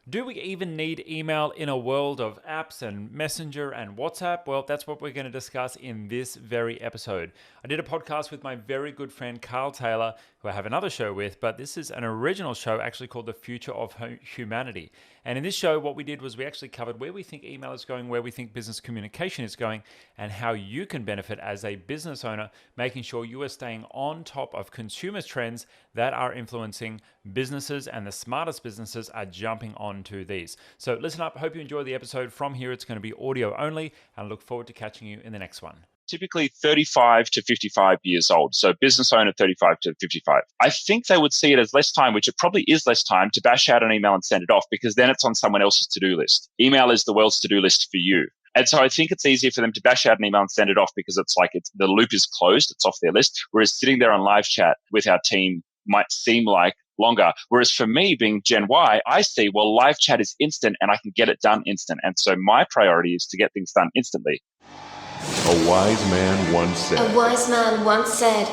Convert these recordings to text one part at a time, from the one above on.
Do we even need email in a world of apps and Messenger and WhatsApp? Well, that's what we're going to discuss in this very episode. I did a podcast with my very good friend Carl Taylor, who I have another show with, but this is an original show actually called The Future of Humanity. And in this show, what we did was we actually covered where we think email is going, where we think business communication is going, and how you can benefit as a business owner, making sure you are staying on top of consumer trends that are influencing businesses, and the smartest businesses are jumping onto these. So listen up. Hope you enjoy the episode. From here, it's going to be audio only, and I look forward to catching you in the next one. Typically 35 to 55 years old. So business owner 35 to 55. I think they would see it as less time, which it probably is less time to bash out an email and send it off, because then it's on someone else's to-do list. Email is the world's to-do list for you. And so I think it's easier for them to bash out an email and send it off because it's like the loop is closed, it's off their list. Whereas sitting there on live chat with our team might seem like longer. Whereas for me, being Gen Y, I see, well, live chat is instant and I can get it done instant. And so my priority is to get things done instantly. A wise man once said,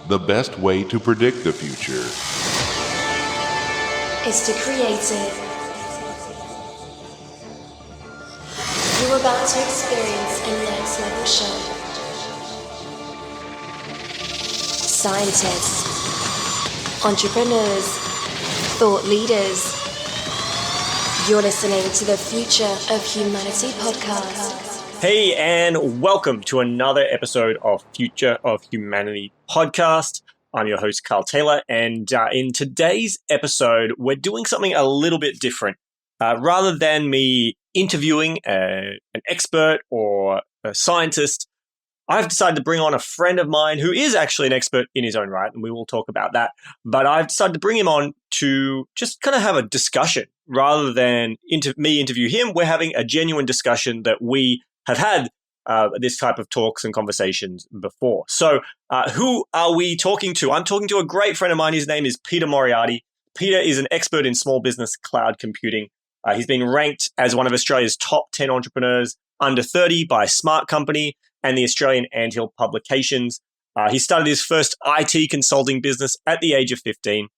the best way to predict the future is to create it. You're about to experience a next level show. Scientists, entrepreneurs, thought leaders. You're listening to the Future of Humanity podcast. Hey, and welcome to another episode of Future of Humanity podcast. I'm your host, Carl Taylor, and in today's episode, we're doing something a little bit different. Rather than me interviewing an expert or a scientist, I've decided to bring on a friend of mine who is actually an expert in his own right, and we will talk about that. But I've decided to bring him on to just kind of have a discussion. Rather than me interview him, we're having a genuine discussion that we have had this type of talks and conversations before. So who are we talking to? I'm talking to a great friend of mine. His name is Peter Moriarty. Peter is an expert in small business cloud computing. He's been ranked as one of Australia's top 10 entrepreneurs under 30 by Smart Company and the Australian Anthill Publications. He started his first IT consulting business at the age of 15,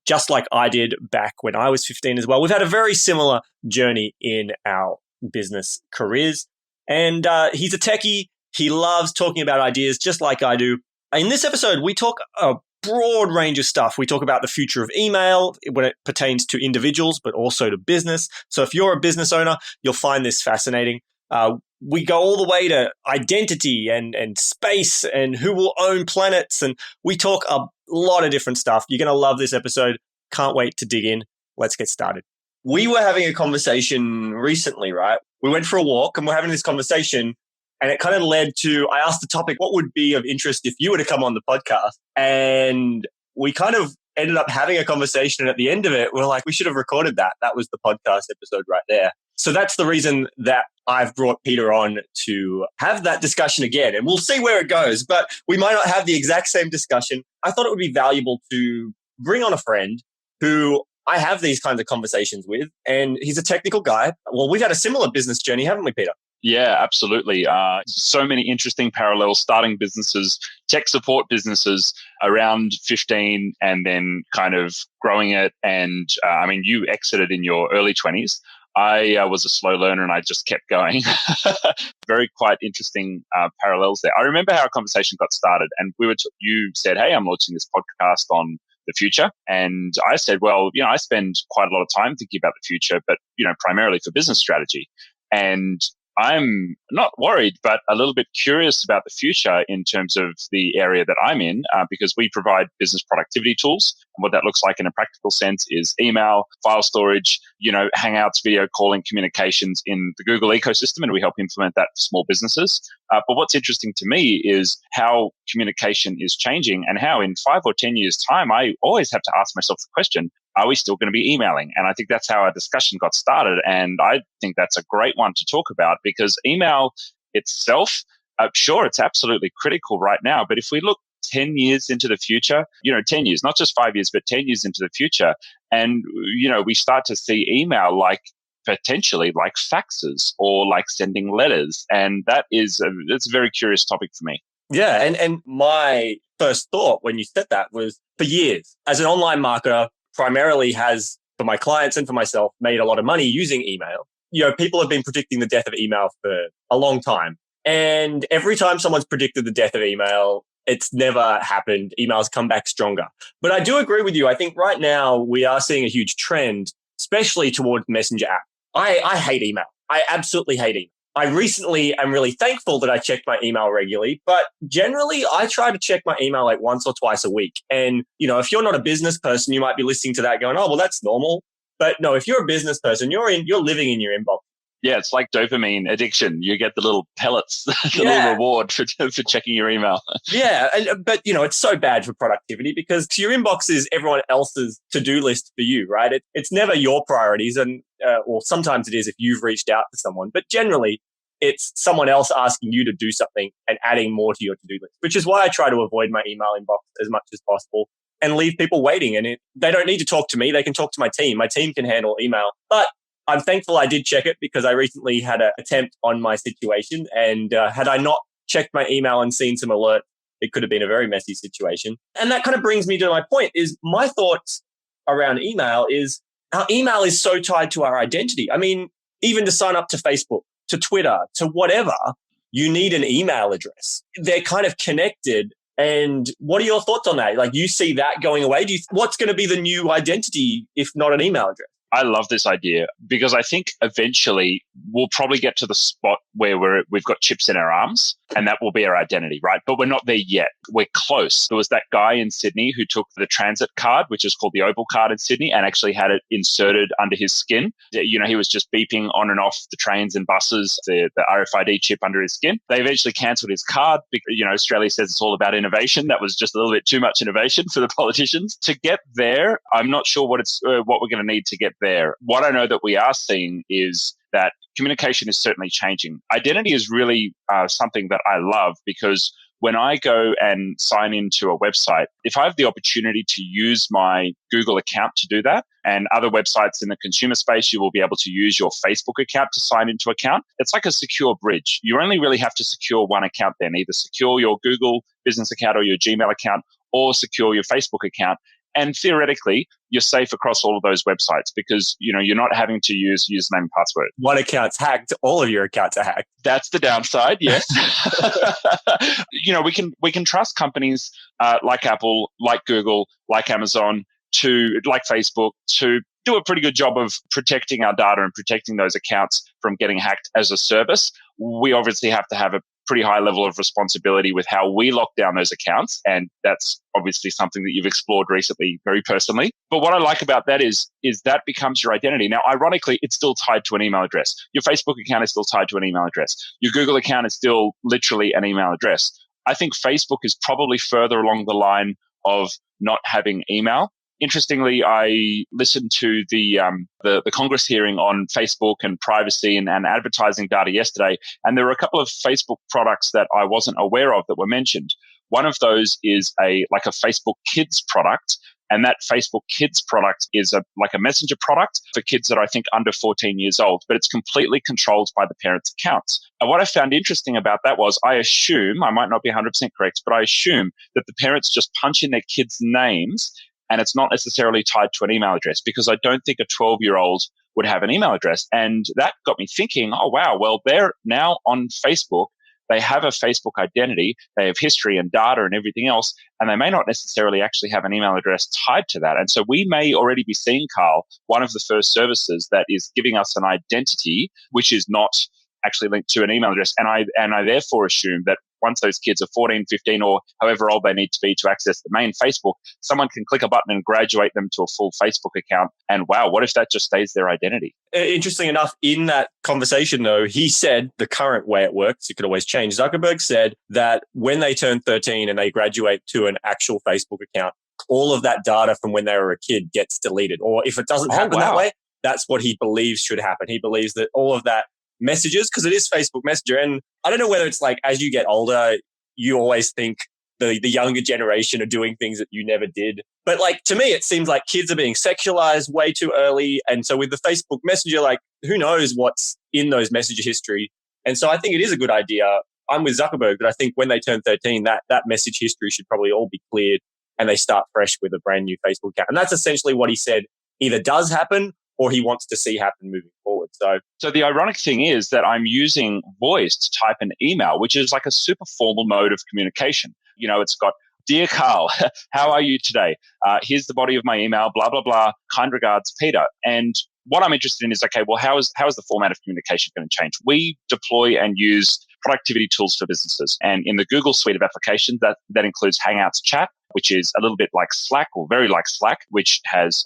just like I did back when I was 15 as well. We've had a very similar journey in our business careers. And he's a techie. He loves talking about ideas just like I do. In this episode, we talk a broad range of stuff. We talk about the future of email when it pertains to individuals, but also to business. So if you're a business owner, you'll find this fascinating. We go all the way to identity and space and who will own planets. And we talk a lot of different stuff. You're going to love this episode. Can't wait to dig in. Let's get started. We were having a conversation recently, right? We went for a walk and we're having this conversation, and it kind of led to, I asked the topic, what would be of interest if you were to come on the podcast? And we kind of ended up having a conversation. And at the end of it, we're like, we should have recorded that. That was the podcast episode right there. So that's the reason that I've brought Peter on to have that discussion again. And we'll see where it goes, but we might not have the exact same discussion. I thought it would be valuable to bring on a friend who I have these kinds of conversations with, and he's a technical guy. Well, we've had a similar business journey, haven't we, Peter? Yeah, absolutely. So many interesting parallels, starting businesses, tech support businesses around 15 and then kind of growing it. And you exited in your early 20s. I was a slow learner and I just kept going. Very quite interesting parallels there. I remember how our conversation got started, and you said, hey, I'm launching this podcast on the future. And I said, well, I spend quite a lot of time thinking about the future, but, primarily for business strategy. And I'm not worried, but a little bit curious about the future in terms of the area that I'm in, because we provide business productivity tools. And what that looks like in a practical sense is email, file storage, Hangouts, video calling, communications in the Google ecosystem, and we help implement that for small businesses. But what's interesting to me is how communication is changing, and how in 5 or 10 years' time, I always have to ask myself the question, are we still going to be emailing? And I think that's how our discussion got started. And I think that's a great one to talk about, because email itself, sure, it's absolutely critical right now. But if we look 10 years into the future, 10 years, not just 5 years, but 10 years into the future, and, we start to see email potentially like faxes or like sending letters. And that's a very curious topic for me. Yeah. And my first thought when you said that was, for years, as an online marketer, primarily has for my clients and for myself, made a lot of money using email. People have been predicting the death of email for a long time. And every time someone's predicted the death of email, it's never happened. Emails come back stronger. But I do agree with you. I think right now we are seeing a huge trend, especially towards messenger app. I hate email. I absolutely hate email. I recently am really thankful that I check my email regularly, but generally I try to check my email like once or twice a week. And, if you're not a business person, you might be listening to that going, oh, well, that's normal. But no, if you're a business person, you're living in your inbox. Yeah, it's like dopamine addiction. You get the little pellets, the little reward for checking your email. Yeah, but it's so bad for productivity because your inbox is everyone else's to-do list for you, right? It's never your priorities, and or sometimes it is if you've reached out to someone, but generally it's someone else asking you to do something and adding more to your to-do list, which is why I try to avoid my email inbox as much as possible and leave people waiting. And they don't need to talk to me; they can talk to my team. My team can handle email, but I'm thankful I did check it because I recently had an attempt on my situation. And had I not checked my email and seen some alert, it could have been a very messy situation. And that kind of brings me to my point is my thoughts around email is our email is so tied to our identity. I mean, even to sign up to Facebook, to Twitter, to whatever, you need an email address. They're kind of connected. And what are your thoughts on that? Like you see that going away? What's going to be the new identity if not an email address? I love this idea because I think eventually we'll probably get to the spot where we've got chips in our arms and that will be our identity, right? But we're not there yet. We're close. There was that guy in Sydney who took the transit card, which is called the Opal card in Sydney, and actually had it inserted under his skin. He was just beeping on and off the trains and buses, the RFID chip under his skin. They eventually cancelled his card because, Australia says it's all about innovation. That was just a little bit too much innovation for the politicians. To get there, I'm not sure what we're going to need to get there. What I know that we are seeing is that communication is certainly changing. Identity is really something that I love because when I go and sign into a website, if I have the opportunity to use my Google account to do that, and other websites in the consumer space, you will be able to use your Facebook account to sign into account. It's like a secure bridge. You only really have to secure one account then, either secure your Google business account or your Gmail account or secure your Facebook account. And theoretically, you're safe across all of those websites because, you're not having to use username and password. One account's hacked. All of your accounts are hacked. That's the downside, yes. We can trust companies like Apple, like Google, like Amazon, like Facebook, to do a pretty good job of protecting our data and protecting those accounts from getting hacked as a service. We obviously have to have a pretty high level of responsibility with how we lock down those accounts. And that's obviously something that you've explored recently very personally. But what I like about that is that becomes your identity. Now, ironically, it's still tied to an email address. Your Facebook account is still tied to an email address. Your Google account is still literally an email address. I think Facebook is probably further along the line of not having email. Interestingly, I listened to the Congress hearing on Facebook and privacy and advertising data yesterday, and there were a couple of Facebook products that I wasn't aware of that were mentioned. One of those is a Facebook Kids product, and that Facebook Kids product is a messenger product for kids that are, I think, under 14 years old, but it's completely controlled by the parents' accounts. And what I found interesting about that was I might not be 100% correct, but I assume that the parents just punch in their kids' names and it's not necessarily tied to an email address, because I don't think a 12-year-old would have an email address. And that got me thinking, oh, wow, well, they're now on Facebook. They have a Facebook identity. They have history and data and everything else, and they may not necessarily actually have an email address tied to that. And so we may already be seeing, Carl, one of the first services that is giving us an identity which is not actually linked to an email address. And I therefore assume that once those kids are 14, 15, or however old they need to be to access the main Facebook, someone can click a button and graduate them to a full Facebook account. And wow, what if that just stays their identity? Interesting enough, in that conversation, though, he said the current way it works, it could always change. Zuckerberg said that when they turn 13 and they graduate to an actual Facebook account, all of that data from when they were a kid gets deleted. Or if it doesn't happen that way, that's what he believes should happen. He believes that all of that messages, because it is Facebook Messenger. And I don't know whether it's like as you get older, you always think the younger generation are doing things that you never did. But like to me, it seems like kids are being sexualized way too early. And so with the Facebook Messenger, like who knows what's in those message history. And so I think it is a good idea. I'm with Zuckerberg, but I think when they turn 13, that message history should probably all be cleared and they start fresh with a brand new Facebook account. And that's essentially what he said either does happen or he wants to see happen moving forward. So the ironic thing is that I'm using voice to type an email, which is like a super formal mode of communication. It's got, "Dear Carl, how are you today? Here's the body of my email, blah, blah, blah. Kind regards, Peter." And what I'm interested in is, okay, well, how is the format of communication going to change? We deploy and use productivity tools for businesses. And in the Google suite of applications, that includes Hangouts Chat, which is a little bit like Slack, or very like Slack, which has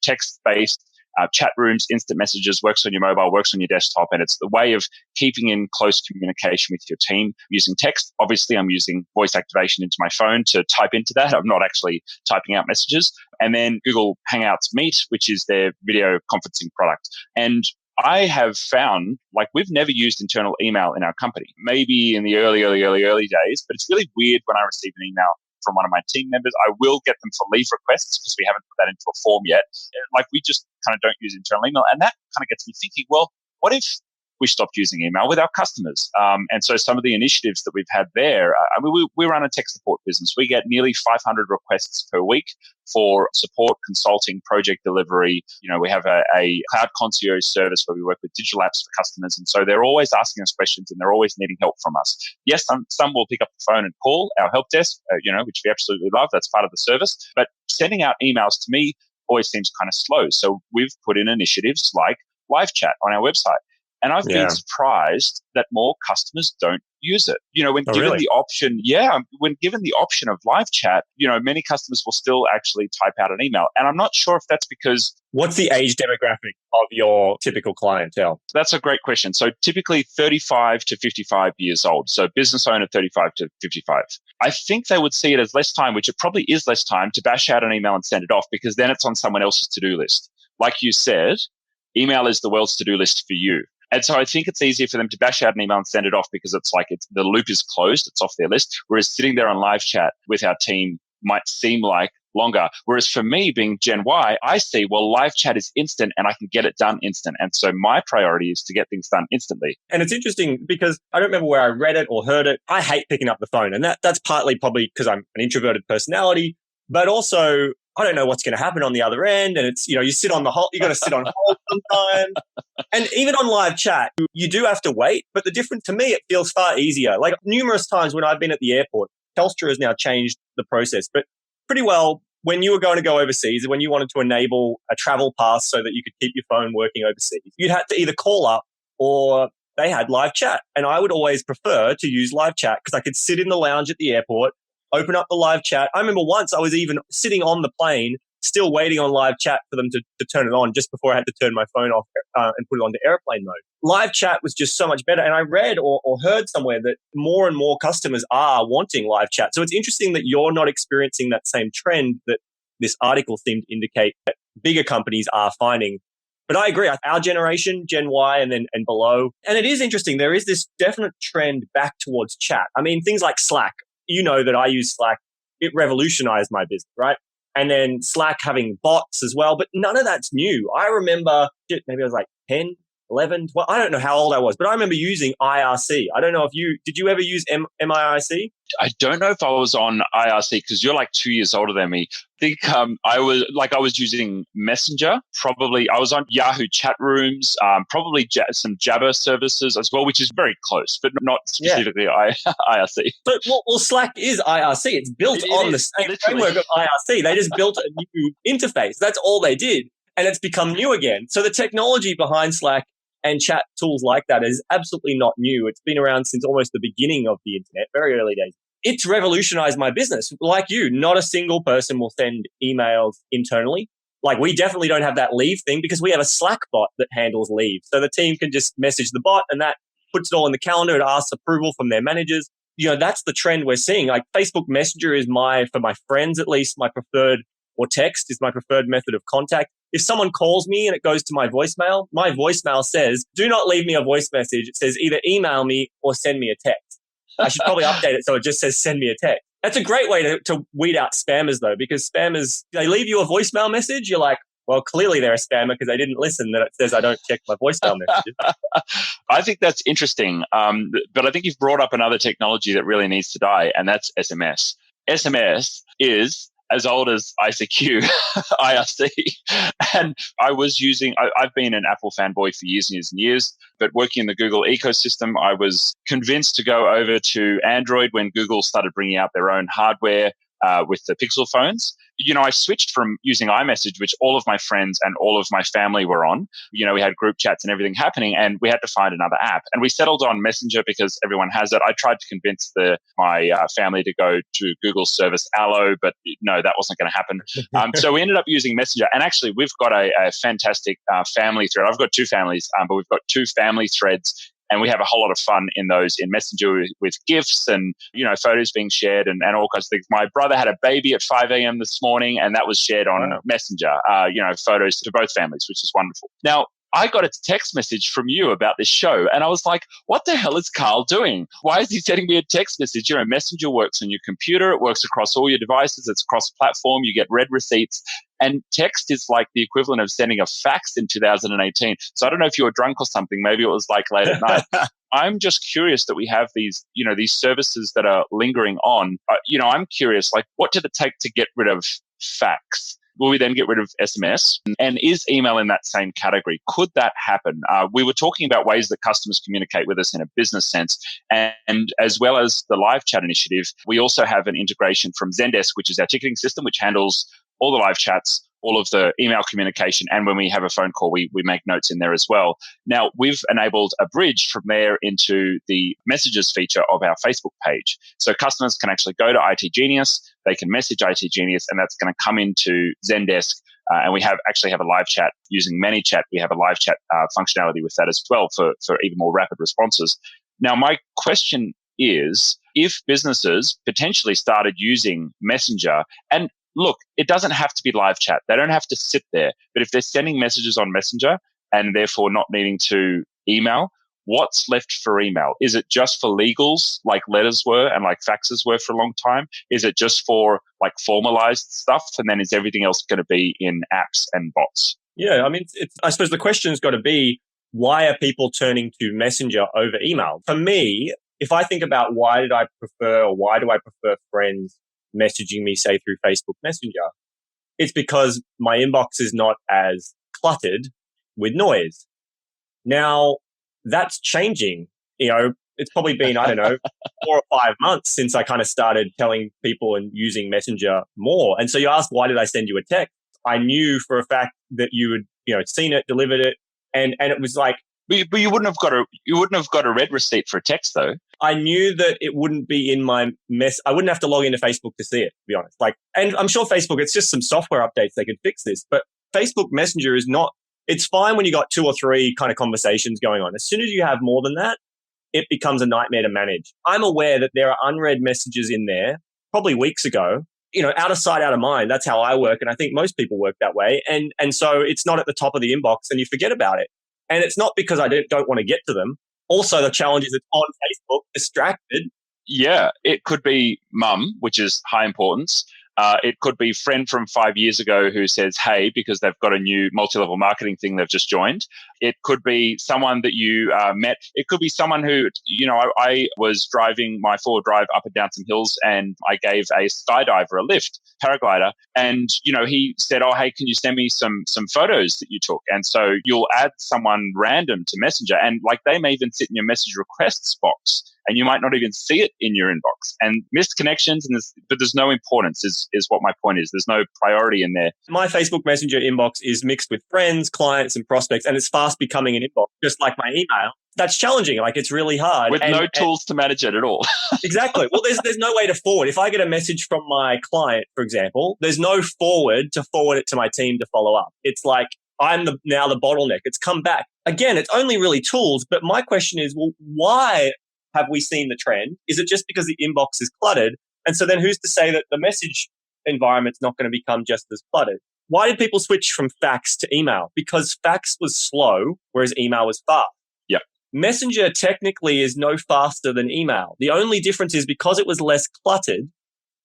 text-based chat rooms, instant messages, works on your mobile, works on your desktop, and it's the way of keeping in close communication with your team using text. Obviously, I'm using voice activation into my phone to type into that. I'm not actually typing out messages. And then Google Hangouts Meet, which is their video conferencing product. And I have found, like, we've never used internal email in our company, maybe in the early days, but it's really weird when I receive an email from one of my team members. I will get them for leave requests because we haven't put that into a form yet. Like, we just kind of don't use internal email. And that kind of gets me thinking, well, what if we stopped using email with our customers? And so some of the initiatives that we've had there, we run a tech support business. We get nearly 500 requests per week for support, consulting, project delivery. We have a cloud concierge service where we work with digital apps for customers. And so they're always asking us questions and they're always needing help from us. Yes, some will pick up the phone and call our help desk, which we absolutely love. That's part of the service. But sending out emails to me always seems kind of slow. So we've put in initiatives like live chat on our website. And I've been surprised that more customers don't use it. When given the option, when given the option of live chat, many customers will still actually type out an email. And I'm not sure if that's because... What's the age demographic of your typical clientele? That's a great question. So typically 35 to 55 years old. So business owner 35 to 55. I think they would see it as less time, which it probably is less time, to bash out an email and send it off, because then it's on someone else's to-do list. Like you said, email is the world's to-do list for you. And so I think it's easier for them to bash out an email and send it off because it's like the loop is closed, it's off their list. Whereas sitting there on live chat with our team might seem like longer. Whereas for me, being Gen Y, I see, well, live chat is instant and I can get it done instant. And so my priority is to get things done instantly. And it's interesting because I don't remember where I read it or heard it. I hate picking up the phone. And that's partly probably because I'm an introverted personality, but also I don't know what's going to happen on the other end. And it's, you got to sit on hold sometimes. And even on live chat, you do have to wait. But the difference, to me, it feels far easier. Like numerous times when I've been at the airport, Telstra has now changed the process. But pretty well, when you were going to go overseas, when you wanted to enable a travel pass so that you could keep your phone working overseas, you'd have to either call up or they had live chat. And I would always prefer to use live chat because I could sit in the lounge at the airport, open up the live chat. I remember once I was even sitting on the plane, still waiting on live chat for them to turn it on just before I had to turn my phone off and put it onto airplane mode. Live chat was just so much better. And I read or heard somewhere that more and more customers are wanting live chat. So it's interesting that you're not experiencing that same trend that this article seemed to indicate that bigger companies are finding. But I agree. Our generation, Gen Y and below. And it is interesting. There is this definite trend back towards chat. I mean, things like Slack. You know that I use Slack. It revolutionized my business, right? And then Slack having bots as well. But none of that's new. I remember, maybe I was like 10, 11, 12. I don't know how old I was, but I remember using IRC. I don't know if did you ever use MIRC? I don't know if I was on IRC because you're like 2 years older than me. I think I was using Messenger. Probably I was on Yahoo chat rooms, probably some Jabber services as well, which is very close, but not specifically IRC. But well, Slack is IRC. It's built on the same framework of IRC. They just built a new interface. That's all they did. And it's become new again. So the technology behind Slack and chat tools like that is absolutely not new. It's been around since almost the beginning of the internet, very early days. It's revolutionized my business. Like you, not a single person will send emails internally. Like we definitely don't have that leave thing because we have a Slack bot that handles leave. So the team can just message the bot and that puts it all in the calendar. It asks approval from their managers. That's the trend we're seeing. Like Facebook Messenger is for my friends at least, my preferred, or text is my preferred method of contact. If someone calls me and it goes to my voicemail says, do not leave me a voice message. It says either email me or send me a text. I should probably update it so it just says send me a text. That's a great way to weed out spammers though, because spammers, they leave you a voicemail message. You're like, well, clearly they're a spammer because they didn't listen that it says I don't check my voicemail messages. I think that's interesting. But I think you've brought up another technology that really needs to die, and that's SMS. SMS is as old as ICQ, IRC. And I've been an Apple fanboy for years and years and years, but working in the Google ecosystem, I was convinced to go over to Android when Google started bringing out their own hardware with the Pixel phones. I switched from using iMessage, which all of my friends and all of my family were on. We had group chats and everything happening, and we had to find another app. And we settled on Messenger because everyone has it. I tried to convince my family to go to Google service Allo, but no, that wasn't going to happen. So we ended up using Messenger. And actually, we've got a fantastic family thread. I've got two families, but we've got two family threads. And we have a whole lot of fun in those in Messenger with GIFs and, photos being shared and all kinds of things. My brother had a baby at 5 a.m. this morning, and that was shared on Messenger, photos to both families, which is wonderful. Now, I got a text message from you about this show, and I was like, what the hell is Carl doing? Why is he sending me a text message? Messenger works on your computer. It works across all your devices. It's cross-platform. You get read receipts. And text is like the equivalent of sending a fax in 2018. So I don't know if you were drunk or something. Maybe it was like late at night. I'm just curious that we have these services that are lingering on. I'm curious, like, what did it take to get rid of fax? Will we then get rid of SMS? And is email in that same category? Could that happen? We were talking about ways that customers communicate with us in a business sense. And as well as the live chat initiative, we also have an integration from Zendesk, which is our ticketing system, which handles all the live chats, all of the email communication. And when we have a phone call, we make notes in there as well. Now, we've enabled a bridge from there into the messages feature of our Facebook page. So customers can actually go to IT Genius, they can message IT Genius, and that's going to come into Zendesk. And we actually have a live chat using ManyChat. We have a live chat functionality with that as well for even more rapid responses. Now, my question is, if businesses potentially started using Messenger, and look, it doesn't have to be live chat. They don't have to sit there. But if they're sending messages on Messenger and therefore not needing to email, what's left for email? Is it just for legals like letters were and like faxes were for a long time? Is it just for like formalized stuff? And then is everything else going to be in apps and bots? Yeah, I mean, I suppose the question's got to be, why are people turning to Messenger over email? For me, if I think about why do I prefer friends messaging me, say, through Facebook Messenger, it's because my inbox is not as cluttered with noise. Now, that's changing. It's probably been, 4 or 5 months since I kind of started telling people and using Messenger more. And so you asked, why did I send you a text? I knew for a fact that you had, seen it, delivered it, and it was like. But you wouldn't have got a read receipt for a text though. I knew that it wouldn't be in my mess. I wouldn't have to log into Facebook to see it, to be honest. And I'm sure Facebook, it's just some software updates they could fix this. But Facebook Messenger is not. It's fine when you got 2 or 3 kind of conversations going on. As soon as you have more than that, it becomes a nightmare to manage. I'm aware that there are unread messages in there, probably weeks ago. Out of sight, out of mind. That's how I work, and I think most people work that way. And so it's not at the top of the inbox, and you forget about it. And it's not because I don't want to get to them. Also, the challenge is it's on Facebook, distracted. Yeah, it could be mum, which is high importance. It could be friend from 5 years ago who says, hey, because they've got a new multi-level marketing thing they've just joined. It could be someone that you met. It could be someone who, I was driving my 4-wheel drive up and down some hills and I gave a skydiver a lift, paraglider. And, he said, oh, hey, can you send me some photos that you took? And so you'll add someone random to Messenger, and like they may even sit in your message requests box. And you might not even see it in your inbox. And missed connections, but there's no importance is what my point is. There's no priority in there. My Facebook Messenger inbox is mixed with friends, clients, and prospects, and it's fast becoming an inbox, just like my email. That's challenging. Like, it's really hard. With no tools to manage it at all. Exactly. Well, there's no way to forward. If I get a message from my client, for example, there's no forward to forward it to my team to follow up. It's like, I'm now the bottleneck. It's come back. Again, it's only really tools, but my question is, well, why have we seen the trend? Is it just because the inbox is cluttered? And so then who's to say that the message environment's not going to become just as cluttered? Why did people switch from fax to email? Because fax was slow, whereas email was fast. Yeah. Messenger technically is no faster than email. The only difference is because it was less cluttered,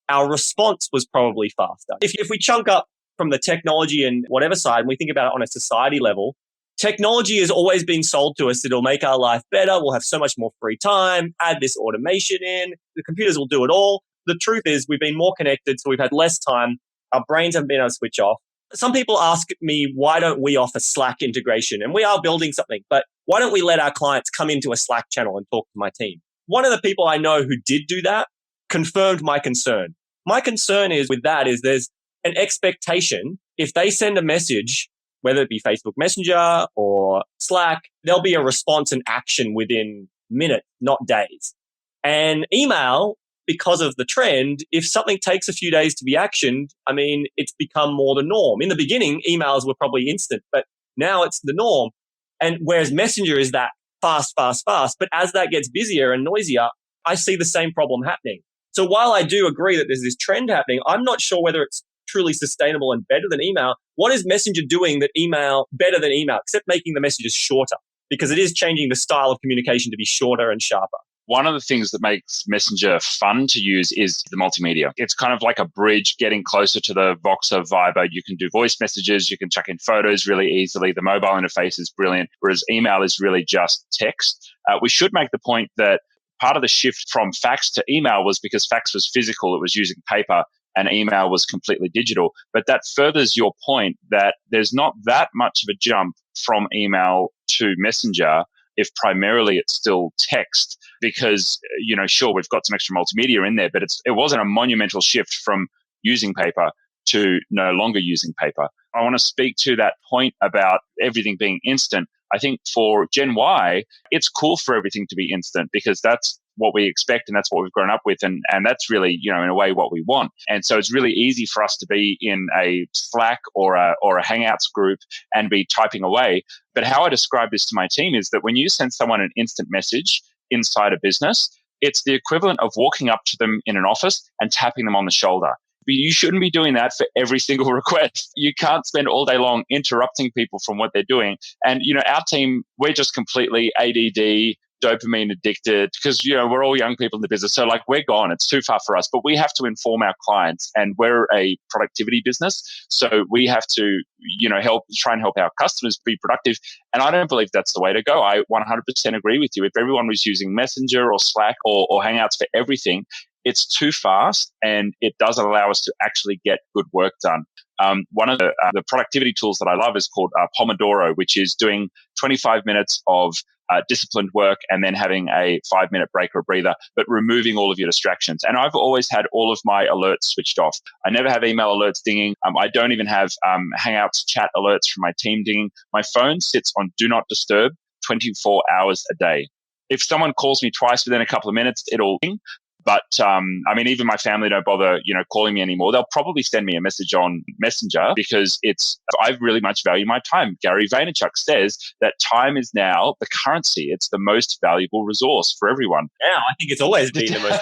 our response was probably faster. If we chunk up from the technology and whatever side, and we think about it on a society level, technology has always been sold to us that it'll make our life better. We'll have so much more free time. Add this automation in. The computers will do it all. The truth is we've been more connected, so we've had less time Our brains haven't been able to switch off. Some people ask me, why don't we offer Slack integration? And we are building something, but why don't we let our clients come into a Slack channel and talk to my team? One of the people I know who did do that confirmed my concern. My concern is with that is there's an expectation. If they send a message, whether it be Facebook Messenger or Slack, there'll be a response and action within minutes, not days. And email, because of the trend, if something takes a few days to be actioned, I mean, it's become more the norm. In the beginning, emails were probably instant, but now it's the norm. And whereas Messenger is that fast. But as that gets busier and noisier, I see the same problem happening. So while I do agree that there's this trend happening, I'm not sure whether it's truly sustainable and better than email. What is Messenger doing that email better than email, except making the messages shorter? Because it is changing the style of communication to be shorter and sharper. One of the things that makes Messenger fun to use is the multimedia. It's kind of like a bridge getting closer to the Voxer Viber. You can do voice messages. You can chuck in photos really easily. The mobile interface is brilliant, whereas email is really just text. We should make the point that part of the shift from fax to email was because fax was physical. It was using paper, and email was completely digital. But that furthers your point that there's not that much of a jump from email to Messenger if primarily it's still text, because, sure, we've got some extra multimedia in there, but it wasn't a monumental shift from using paper to no longer using paper. I want to speak to that point about everything being instant. I think for Gen Y, it's cool for everything to be instant because that's what we expect and that's what we've grown up with. And that's really, in a way what we want. And so it's really easy for us to be in a Slack or a Hangouts group and be typing away. But how I describe this to my team is that when you send someone an instant message inside a business, it's the equivalent of walking up to them in an office and tapping them on the shoulder. You shouldn't be doing that for every single request. You can't spend all day long interrupting people from what they're doing. And, our team, we're just completely ADD, dopamine addicted because, we're all young people in the business. So we're gone. It's too far for us, but we have to inform our clients and we're a productivity business. So we have to, try and help our customers be productive. And I don't believe that's the way to go. I 100% agree with you. If everyone was using Messenger or Slack or Hangouts for everything, it's too fast and it doesn't allow us to actually get good work done. One of the productivity tools that I love is called Pomodoro, which is doing 25 minutes of disciplined work and then having a 5-minute break or breather, but removing all of your distractions. And I've always had all of my alerts switched off. I never have email alerts dinging. I don't even have Hangouts chat alerts from my team dinging. My phone sits on Do Not Disturb 24 hours a day. If someone calls me twice within a couple of minutes, it'll ding. But even my family don't bother, calling me anymore. They'll probably send me a message on Messenger because I really much value my time. Gary Vaynerchuk says that time is now the currency. It's the most valuable resource for everyone. Now, I think it's always been the most.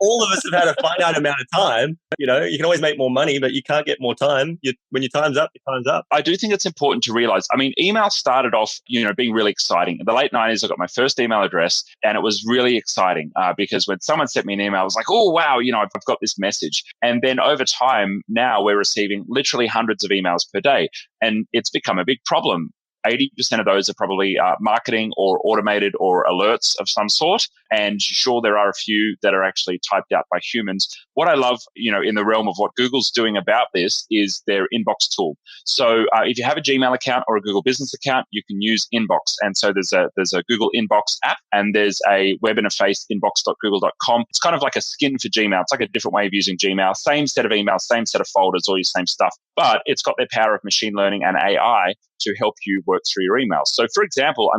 All of us have had a finite amount of time. You can always make more money, but you can't get more time. When your time's up, your time's up. I do think it's important to realize, email started off, being really exciting. In the late 90s, I got my first email address and it was really exciting. Because when someone sent me an email, I was like, oh, wow, I've got this message. And then over time, now we're receiving literally hundreds of emails per day. And it's become a big problem. 80% of those are probably marketing or automated or alerts of some sort. And sure, there are a few that are actually typed out by humans. What I love, in the realm of what Google's doing about this is their inbox tool. So if you have a Gmail account or a Google business account, you can use Inbox. And so there's a Google Inbox app and there's a web interface, inbox.google.com. It's kind of like a skin for Gmail. It's like a different way of using Gmail. Same set of emails, same set of folders, all your same stuff. But it's got their power of machine learning and AI to help you work through your emails. So for example,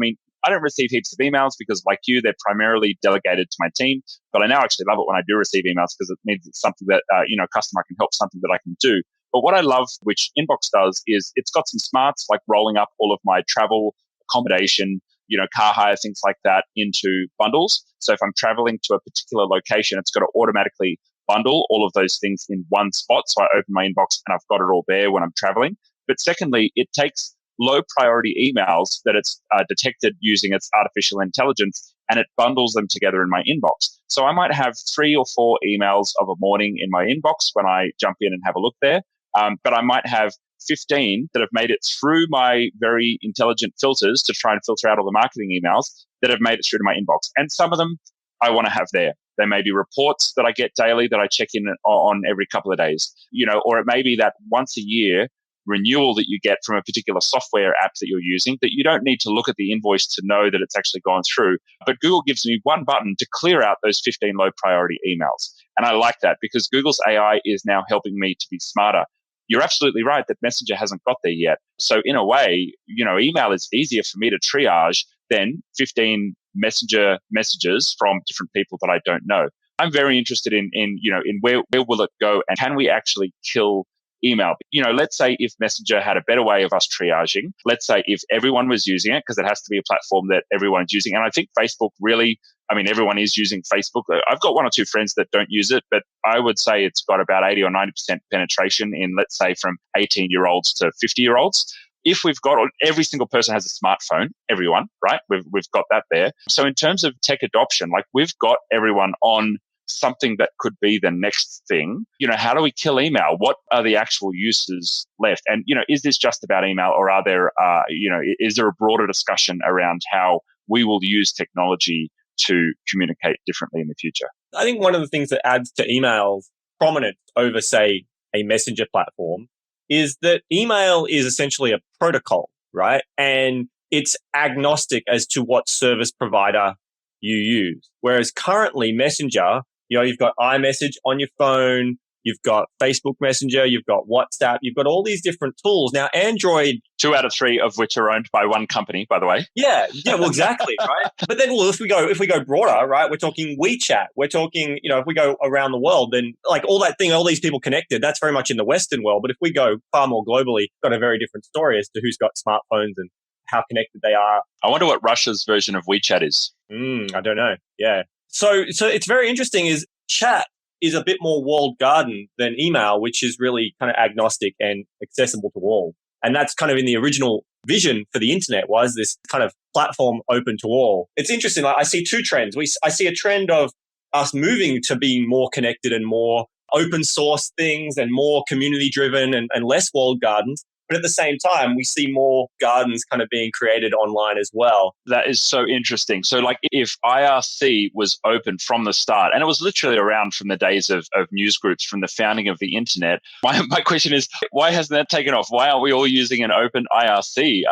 I don't receive heaps of emails because like you, they're primarily delegated to my team, but I now actually love it when I do receive emails because it means it's something that, a customer can help, something that I can do. But what I love, which Inbox does, is it's got some smarts like rolling up all of my travel, accommodation, car hire, things like that into bundles. So if I'm traveling to a particular location, it's got to automatically bundle all of those things in one spot. So I open my inbox and I've got it all there when I'm traveling. But secondly, it takes low priority emails that it's detected using its artificial intelligence and it bundles them together in my inbox. So I might have 3 or 4 emails of a morning in my inbox when I jump in and have a look there. But I might have 15 that have made it through my very intelligent filters to try and filter out all the marketing emails that have made it through to my inbox. And some of them I want to have there. There may be reports that I get daily that I check in on every couple of days, or it may be that once a year renewal that you get from a particular software app that you're using that you don't need to look at the invoice to know that it's actually gone through. But Google gives me one button to clear out those 15 low priority emails. And I like that because Google's AI is now helping me to be smarter. You're absolutely right that Messenger hasn't got there yet. So in a way, email is easier for me to triage than 15 Messenger messages from different people that I don't know. I'm very interested in where will it go and can we actually kill email? Let's say if Messenger had a better way of us triaging, let's say if everyone was using it, because it has to be a platform that everyone's using. And I think Facebook really, everyone is using Facebook. I've got one or two friends that don't use it, but I would say it's got about 80 or 90% penetration in, let's say, from 18-year-olds to 50-year-olds. If we've got every single person has a smartphone, everyone, right? We've got that there. So in terms of tech adoption, like we've got everyone on something that could be the next thing. How do we kill email? What are the actual uses left? And, is this just about email or are there, is there a broader discussion around how we will use technology to communicate differently in the future? I think one of the things that adds to email's prominence over, say, a messenger platform is that email is essentially a protocol, right? And it's agnostic as to what service provider you use. Whereas currently Messenger, you've got iMessage on your phone, you've got Facebook Messenger, you've got WhatsApp, you've got all these different tools. Now, Android... 2 out of 3 of which are owned by one company, by the way. Yeah, well, exactly, right? But then, if we go broader, right, we're talking WeChat, we're talking, if we go around the world, then like all these people connected, that's very much in the Western world. But if we go far more globally, got a very different story as to who's got smartphones and how connected they are. I wonder what Russia's version of WeChat is. I don't know. Yeah. So it's very interesting is chat is a bit more walled garden than email, which is really kind of agnostic and accessible to all. And that's kind of in the original vision for the internet was this kind of platform open to all. It's interesting. I see two trends. I see a trend of us moving to being more connected and more open source things and more community driven and less walled gardens. But at the same time, we see more gardens kind of being created online as well. That is so interesting. So like if IRC was open from the start, and it was literally around from the days of news groups, from the founding of the internet, my question is, why hasn't that taken off? Why aren't we all using an open IRC?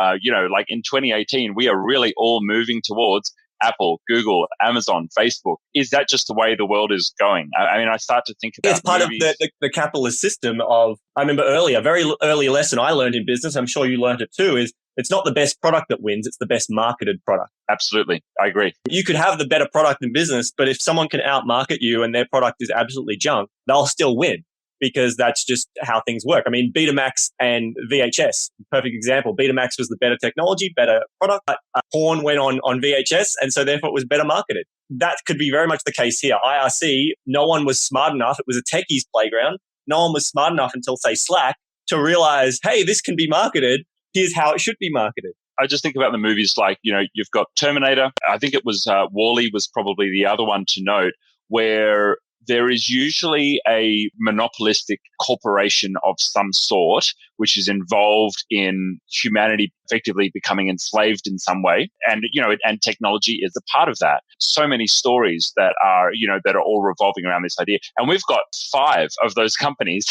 Like in 2018, we are really all moving towards Apple, Google, Amazon, Facebook. Is that just the way the world is going? I start to think about it's part movies. Of the capitalist system of, I remember a very early lesson I learned in business, I'm sure you learned it too, is it's not the best product that wins, it's the best marketed product. Absolutely. I agree. You could have the better product in business, but if someone can outmarket you and their product is absolutely junk, they'll still win. Because that's just how things work. Betamax and VHS, perfect example. Betamax was the better technology, better product. Porn went on VHS, and so therefore it was better marketed. That could be very much the case here. IRC, no one was smart enough. It was a techies playground. No one was smart enough until, say, Slack to realize, hey, this can be marketed. Here's how it should be marketed. I just think about the movies like, you've got Terminator. I think it was WALL-E was probably the other one to note, where there is usually a monopolistic corporation of some sort which is involved in humanity effectively becoming enslaved in some way. And, and technology is a part of that. So many stories that are all revolving around this idea. And we've got 5 of those companies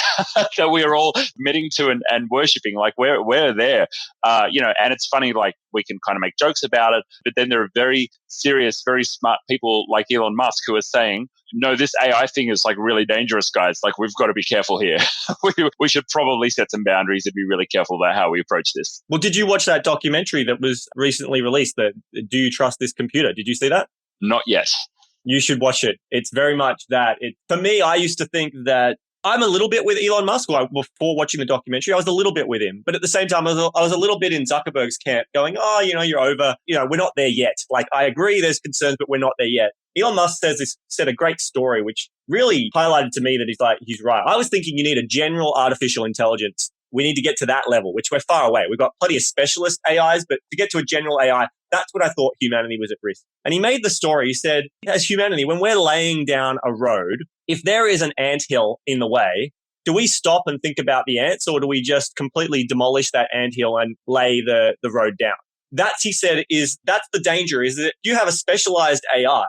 that we are all admitting to and worshiping. Like we're there, and it's funny, like we can kind of make jokes about it, but then there are very serious, very smart people like Elon Musk who are saying, no, this AI thing is like really dangerous, guys. Like we've got to be careful here. we should probably set some boundaries and be really careful about how we approach this. Well, did you watch that documentary that was recently released, that Do You Trust This Computer? Did you see that? Not yet. You should watch it. It's very much that. For me, I used to think that I'm a little bit with Elon Musk. Before watching the documentary, I was a little bit with him. But at the same time, I was a little bit in Zuckerberg's camp going, you're over. We're not there yet. Like, I agree there's concerns, but we're not there yet. Elon Musk said a great story, which really highlighted to me that he's right. I was thinking you need a general artificial intelligence. We need to get to that level, which we're far away. We've got plenty of specialist AIs, but to get to a general AI, that's what I thought humanity was at risk. And he made the story. He said, as humanity, when we're laying down a road, if there is an anthill in the way, do we stop and think about the ants, or do we just completely demolish that anthill and lay the road down? He said, that's the danger, is that you have a specialized AI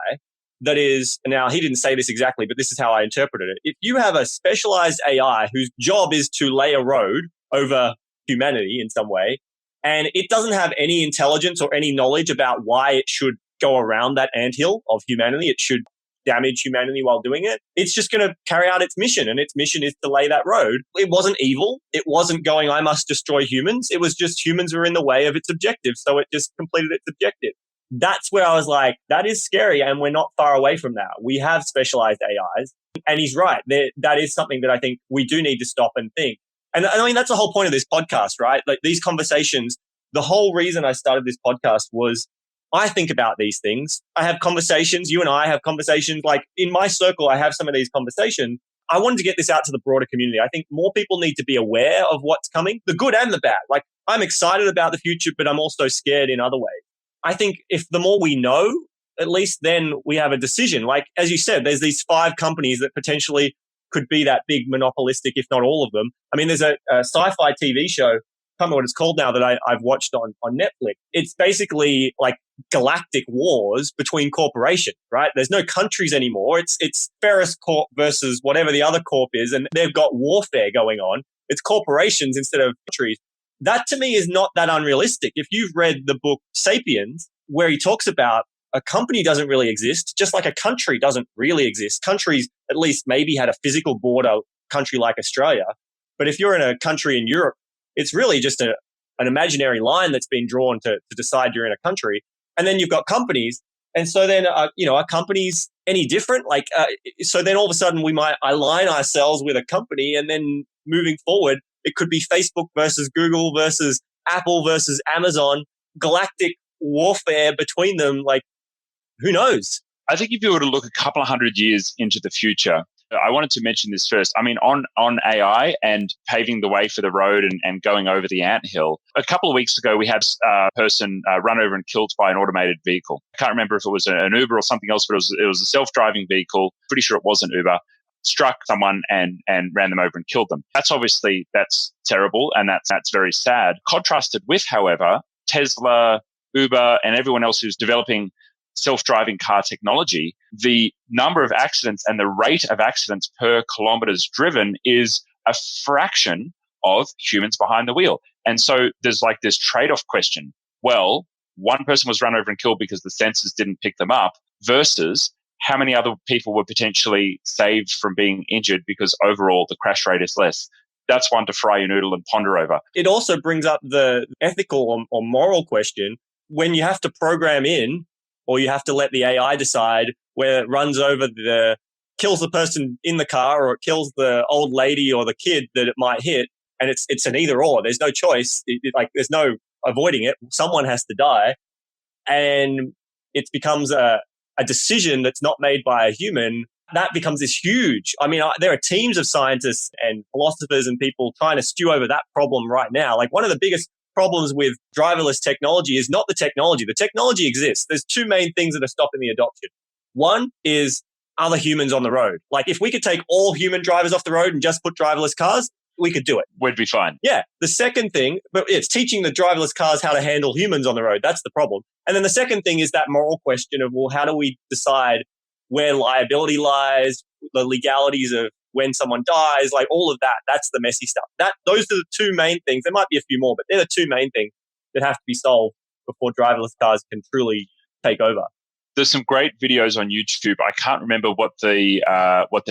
that is, now he didn't say this exactly, but this is how I interpreted it. If you have a specialized AI whose job is to lay a road over humanity in some way, and it doesn't have any intelligence or any knowledge about why it should go around that anthill of humanity, it should damage humanity while doing it, it's just going to carry out its mission, and its mission is to lay that road. It wasn't evil. It wasn't going, I must destroy humans. It was just humans were in the way of its objective, so it just completed its objective. That's where I was like, that is scary, and we're not far away from that. We have specialized AIs, and he's right. That is something that I think we do need to stop and think. And I mean, that's the whole point of this podcast, right? Like these conversations, the whole reason I started this podcast was I think about these things. I have conversations. You and I have conversations. Like in my circle, I have some of these conversations. I wanted to get this out to the broader community. I think more people need to be aware of what's coming, the good and the bad. Like I'm excited about the future, but I'm also scared in other ways. I think if the more we know, at least then we have a decision. Like, as you said, there's these 5 companies that potentially could be that big monopolistic, if not all of them. I mean, there's a sci-fi TV show, I can't remember what it's called now, that I've watched on Netflix. It's basically like galactic wars between corporations, right? There's no countries anymore. It's Ferris Corp versus whatever the other corp is, and they've got warfare going on. It's corporations instead of countries. That to me is not that unrealistic. If you've read the book Sapiens, where he talks about a company doesn't really exist, just like a country doesn't really exist. Countries at least maybe had a physical border, country like Australia. But if you're in a country in Europe, it's really just an imaginary line that's been drawn to decide you're in a country. And then you've got companies. And so then, are companies any different? So then all of a sudden we might align ourselves with a company, and then moving forward, it could be Facebook versus Google versus Apple versus Amazon, galactic warfare between them. Like, who knows? I think if you were to look a couple of 100 years into the future, I wanted to mention this first. I mean, on AI and paving the way for the road and going over the anthill, a couple of weeks ago, we had a person run over and killed by an automated vehicle. I can't remember if it was an Uber or something else, but it was a self-driving vehicle. Pretty sure it wasn't Uber. Struck someone and ran them over and killed them. That's terrible, and that's very sad. Contrasted with, however, Tesla, Uber, and everyone else who's developing self-driving car technology, the number of accidents and the rate of accidents per kilometers driven is a fraction of humans behind the wheel. And so there's like this trade-off question. Well, one person was run over and killed because the sensors didn't pick them up versus how many other people were potentially saved from being injured because overall the crash rate is less. That's one to fry your noodle and ponder over. It also brings up the ethical or moral question when you have to program in, or you have to let the AI decide whether it runs over kills the person in the car, or it kills the old lady or the kid that it might hit. And it's an either or. There's no choice. There's no avoiding it. Someone has to die. And it becomes a decision that's not made by a human. That becomes this huge. I mean, there are teams of scientists and philosophers and people trying to stew over that problem right now. Like, one of the biggest problems with driverless technology is not the technology. The technology exists. There's 2 main things that are stopping the adoption. One is other humans on the road. Like, if we could take all human drivers off the road and just put driverless cars, we could do it. We'd be fine. Yeah. The second thing, but it's teaching the driverless cars how to handle humans on the road. That's the problem. And then the second thing is that moral question of, well, how do we decide where liability lies, the legalities of when someone dies, like all of that. That's the messy stuff. Those are the 2 main things. There might be a few more, but they're the 2 main things that have to be solved before driverless cars can truly take over. There's some great videos on YouTube. I can't remember what the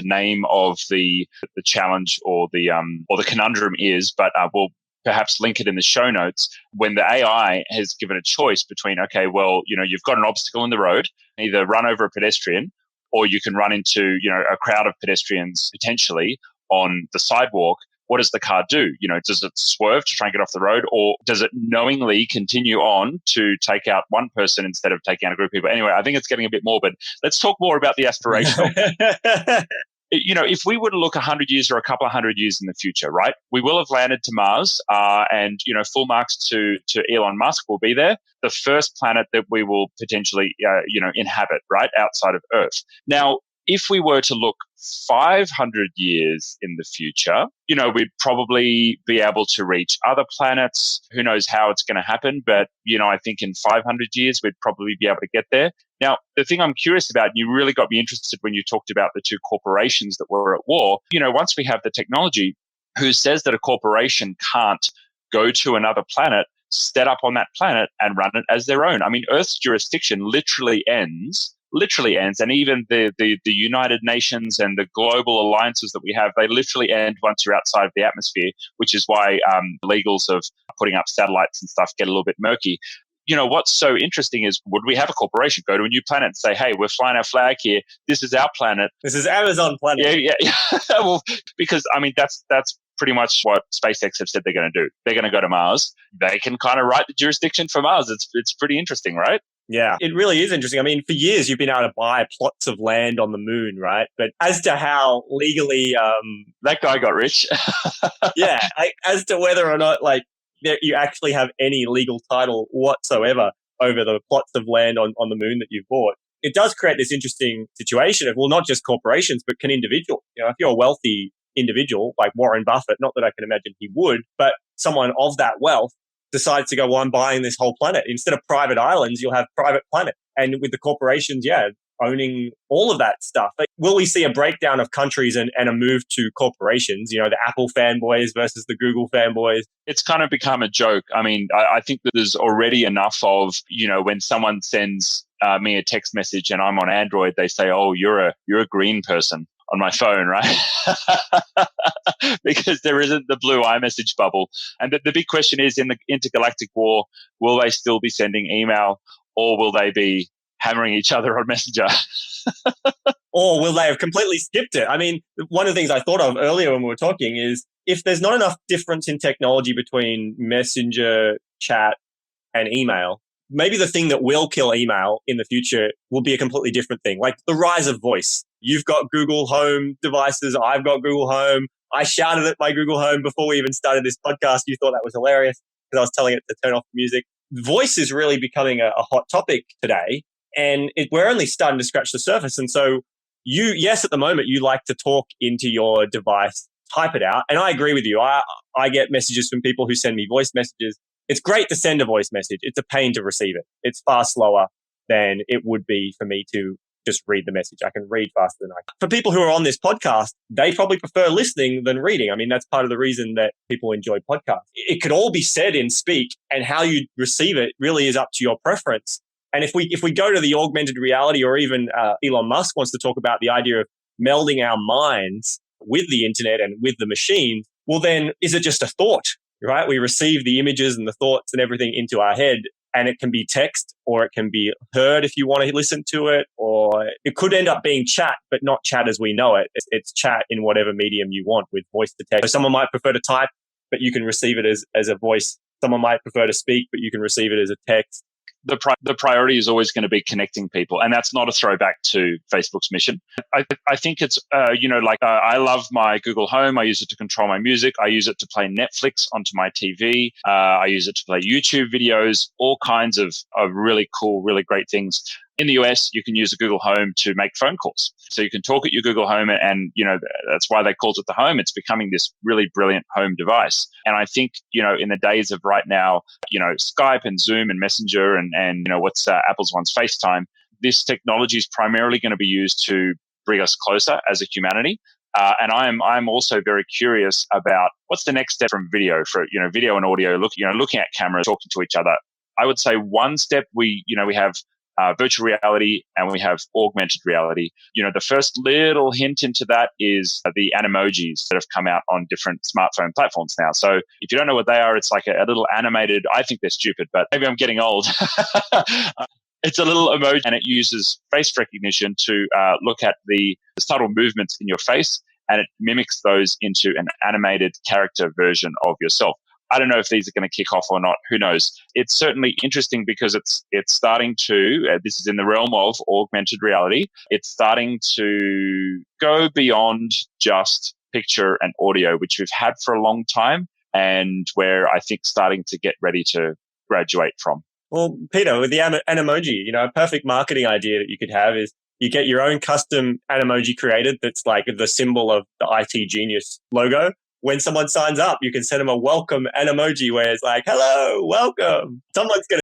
name of the challenge or the conundrum is, but we'll perhaps link it in the show notes. When the AI has given a choice between, okay, well, you've got an obstacle in the road, either run over a pedestrian, or you can run into a crowd of pedestrians potentially on the sidewalk. What does the car do? Does it swerve to try and get off the road, or does it knowingly continue on to take out one person instead of taking out a group of people? Anyway, I think it's getting a bit morbid. Let's talk more about the aspirational. If we were to look 100 years or a couple of 100 years in the future, right, we will have landed to Mars, and full marks to Elon Musk will be there, the first planet that we will potentially inhabit, right, outside of Earth. Now, if we were to look 500 years in the future, we'd probably be able to reach other planets. Who knows how it's going to happen? But, I think in 500 years, we'd probably be able to get there. Now, the thing I'm curious about, and you really got me interested when you talked about the two corporations that were at war, once we have the technology, who says that a corporation can't go to another planet, set up on that planet and run it as their own? I mean, Earth's jurisdiction literally ends, and even the United Nations and the global alliances that we have, they literally end once you're outside of the atmosphere, which is why legals of putting up satellites and stuff get a little bit murky. What's so interesting is, would we have a corporation go to a new planet and say, hey, we're flying our flag here, this is our planet. This is Amazon planet. Yeah. Well, because, I mean, that's pretty much what SpaceX have said they're going to do. They're going to go to Mars. They can kind of write the jurisdiction for Mars. It's pretty interesting, right? Yeah, it really is interesting. I mean, for years, you've been able to buy plots of land on the moon, right? But as to how legally... that guy got rich. Yeah, as to whether or not, you actually have any legal title whatsoever over the plots of land on the moon that you've bought, it does create this interesting situation of, well, not just corporations, but can individuals. If you're a wealthy individual like Warren Buffett, not that I can imagine he would, but someone of that wealth decides to go, well, I'm buying this whole planet. Instead of private islands, you'll have private planet. And with the corporations, owning all of that stuff. Will we see a breakdown of countries and a move to corporations, the Apple fanboys versus the Google fanboys? It's kind of become a joke. I mean, I think that there's already enough of, when someone sends me a text message and I'm on Android, they say, oh, you're a green person on my phone, right? Because there isn't the blue iMessage bubble. And the big question is, in the intergalactic war, will they still be sending email, or will they be hammering each other on Messenger? Or will they have completely skipped it? I mean, one of the things I thought of earlier when we were talking is, if there's not enough difference in technology between Messenger, chat, and email, maybe the thing that will kill email in the future will be a completely different thing, like the rise of voice. You've got Google Home devices. I've got Google Home. I shouted at my Google Home before we even started this podcast. You thought that was hilarious because I was telling it to turn off the music. Voice is really becoming a hot topic today, and we're only starting to scratch the surface. And so yes, at the moment, you like to talk into your device, type it out. And I agree with you. I get messages from people who send me voice messages. It's great to send a voice message. It's a pain to receive it. It's far slower than it would be for me to just read the message. I can read faster than I can. For people who are on this podcast, they probably prefer listening than reading. I mean, that's part of the reason that people enjoy podcasts. It could all be said in speak, and how you receive it really is up to your preference. And if we go to the augmented reality, or even Elon Musk wants to talk about the idea of melding our minds with the internet and with the machine, well, then is it just a thought, right? We receive the images and the thoughts and everything into our head, and it can be text, or it can be heard if you want to listen to it, or it could end up being chat, but not chat as we know it. It's chat in whatever medium you want, with voice to text. So someone might prefer to type, but you can receive it as a voice. Someone might prefer to speak, but you can receive it as a text. The priority is always going to be connecting people, and that's not a throwback to Facebook's mission. I think it's I love my Google Home. I use it to control my music. I use it to play Netflix onto my TV. I use it to play YouTube videos, all kinds of really cool, really great things. In the US, you can use a Google Home to make phone calls. So you can talk at your Google Home, and that's why they called it the Home. It's becoming this really brilliant home device. And I think, in the days of right now, Skype and Zoom and Messenger and what's Apple's one's FaceTime, this technology is primarily going to be used to bring us closer as a humanity. And I'm also very curious about what's the next step from video, for video and audio, looking at cameras, talking to each other. I would say one step we have virtual reality, and we have augmented reality. The first little hint into that is the animojis that have come out on different smartphone platforms now. So if you don't know what they are, it's like a little animated, I think they're stupid, but maybe I'm getting old. It's a little emoji, and it uses face recognition to look at the subtle movements in your face, and it mimics those into an animated character version of yourself. I don't know if these are going to kick off or not. Who knows? It's certainly interesting because it's starting to, this is in the realm of augmented reality, it's starting to go beyond just picture and audio, which we've had for a long time, and where I think starting to get ready to graduate from. Well, Peter, with the Animoji, a perfect marketing idea that you could have is You get your own custom Animoji created that's like the symbol of the IT Genius logo. When someone signs up, you can send them a welcome Animoji where it's like, hello, welcome. Someone's going